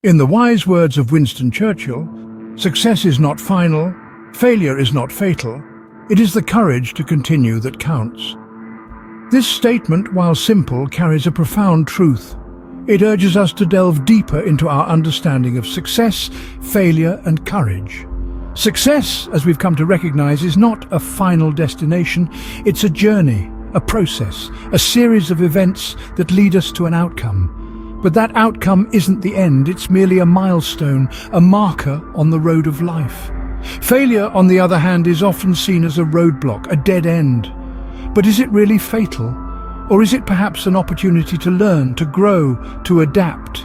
In the wise words of Winston Churchill, success is not final, failure is not fatal, it is the courage to continue that counts. This statement, while simple, carries a profound truth. It urges us to delve deeper into our understanding of success, failure, and courage. Success, as we've come to recognize, is not a final destination. It's a journey, a process, a series of events that lead us to an outcome. But that outcome isn't the end, it's merely a milestone, a marker on the road of life. Failure, on the other hand, is often seen as a roadblock, a dead end. But is it really fatal? Or is it perhaps an opportunity to learn, to grow, to adapt?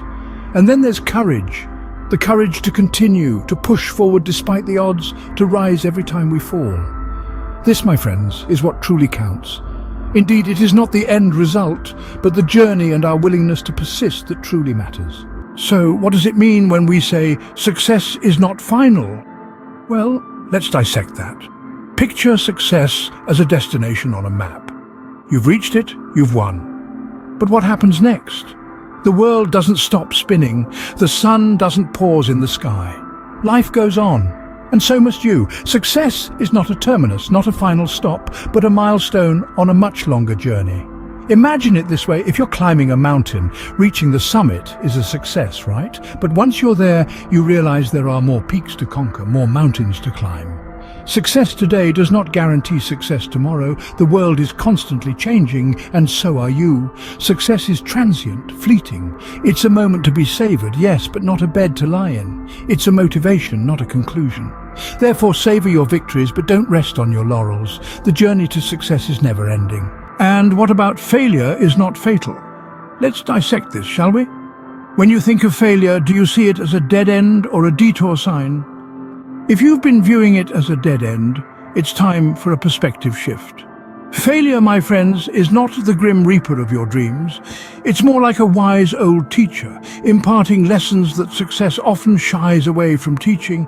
And then there's courage. The courage to continue, to push forward despite the odds, to rise every time we fall. This, my friends, is what truly counts. Indeed, it is not the end result, but the journey and our willingness to persist that truly matters. So, what does it mean when we say success is not final? Well, let's dissect that. Picture success as a destination on a map. You've reached it, you've won. But what happens next? The world doesn't stop spinning. The sun doesn't pause in the sky. Life goes on, and so must you. Success is not a terminus, not a final stop, but a milestone on a much longer journey. Imagine it this way: if you're climbing a mountain, reaching the summit is a success, right? But once you're there, you realize there are more peaks to conquer, more mountains to climb. Success today does not guarantee success tomorrow. The world is constantly changing, and so are you. Success is transient, fleeting. It's a moment to be savored, yes, but not a bed to lie in. It's a motivation, not a conclusion. Therefore, savor your victories, but don't rest on your laurels. The journey to success is never ending. And what about failure is not fatal? Let's dissect this, shall we? When you think of failure, do you see it as a dead end or a detour sign? If you've been viewing it as a dead end, it's time for a perspective shift. Failure, my friends, is not the grim reaper of your dreams. It's more like a wise old teacher, imparting lessons that success often shies away from teaching.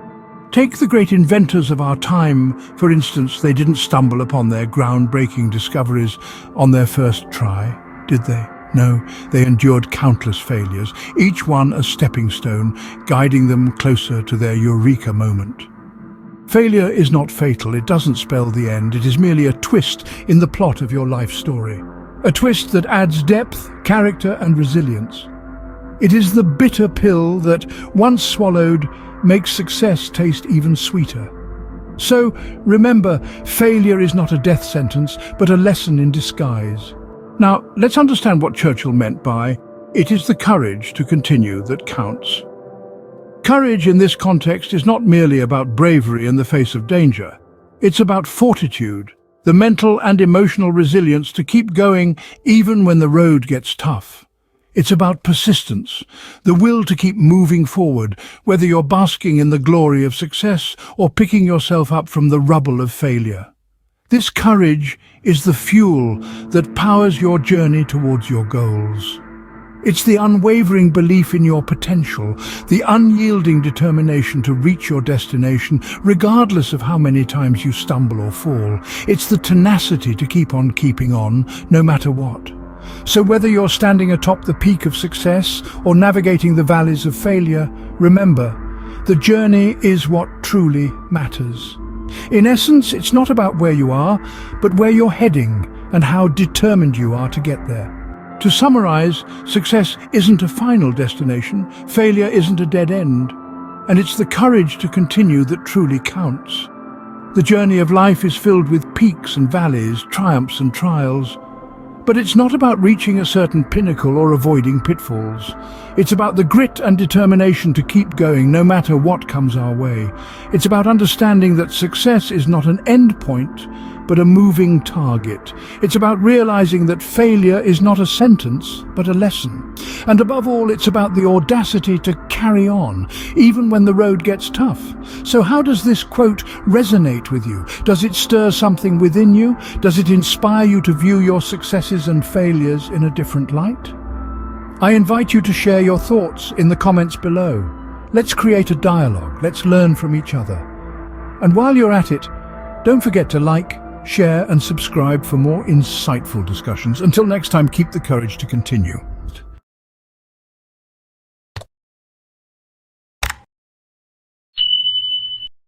Take the great inventors of our time, for instance. They didn't stumble upon their groundbreaking discoveries on their first try, did they? No, they endured countless failures, each one a stepping stone, guiding them closer to their eureka moment. Failure is not fatal. It doesn't spell the end. It is merely a twist in the plot of your life story. A twist that adds depth, character, and resilience. It is the bitter pill that, once swallowed, makes success taste even sweeter. So, remember, failure is not a death sentence, but a lesson in disguise. Now, let's understand what Churchill meant by, "It is the courage to continue that counts." Courage in this context is not merely about bravery in the face of danger. It's about fortitude, the mental and emotional resilience to keep going even when the road gets tough. It's about persistence, the will to keep moving forward, whether you're basking in the glory of success or picking yourself up from the rubble of failure. This courage is the fuel that powers your journey towards your goals. It's the unwavering belief in your potential, the unyielding determination to reach your destination, regardless of how many times you stumble or fall. It's the tenacity to keep on keeping on, no matter what. So whether you're standing atop the peak of success or navigating the valleys of failure, remember, the journey is what truly matters. In essence, it's not about where you are, but where you're heading and how determined you are to get there. To summarize, success isn't a final destination, failure isn't a dead end, and it's the courage to continue that truly counts. The journey of life is filled with peaks and valleys, triumphs and trials, but it's not about reaching a certain pinnacle or avoiding pitfalls. It's about the grit and determination to keep going no matter what comes our way. It's about understanding that success is not an end point, but a moving target. It's about realizing that failure is not a sentence, but a lesson. And above all, it's about the audacity to carry on, even when the road gets tough. So how does this quote resonate with you? Does it stir something within you? Does it inspire you to view your successes and failures in a different light? I invite you to share your thoughts in the comments below. Let's create a dialogue. Let's learn from each other. And while you're at it, don't forget to like, share and subscribe for more insightful discussions. Until next time, keep the courage to continue.